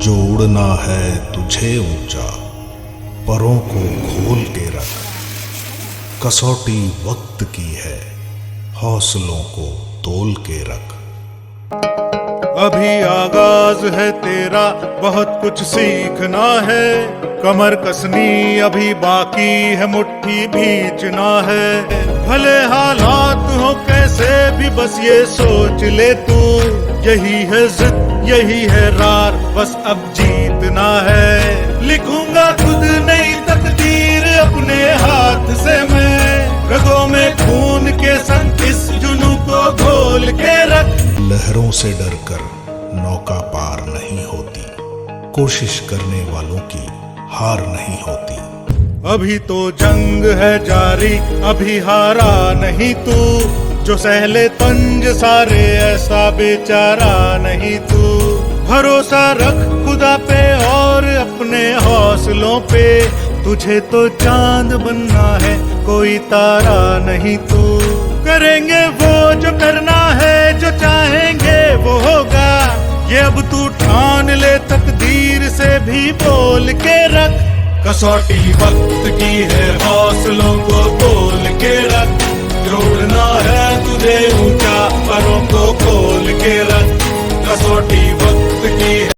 जो उड़ना है तुझे ऊंचा, परों को खोल के रख। कसौटी वक्त की है, हौसलों को तोल के रख। अभी आगाज है तेरा, बहुत कुछ सीखना है। कमर कसनी अभी बाकी है, मुट्ठी भींचना है। भले हालात हो कैसे भी, बस ये सोच ले तू, यही है जिद यही है रार, बस अब जीतना है। लिखूंगा खुद नई तकदीर अपने हाथ से मैं, रगों में खून के संग इस जुनून को घोल के रख। लहरों से डरकर नौका पार नहीं होती, कोशिश करने वालों की हार नहीं होती। अभी तो जंग है जारी, अभी हारा नहीं तू, जो सहले तंज सारे ऐसा बेचारा नहीं तू। भरोसा रख खुदा पे और अपने हौसलों पे, तुझे तो चांद बनना है, कोई तारा नहीं तू। करेंगे वो जो करना है, जो चाहेंगे वो होगा, ये अब तू ठान ले, तकदीर से भी बोल के रख। कसौटी वक्त की है, हौसलों को तोल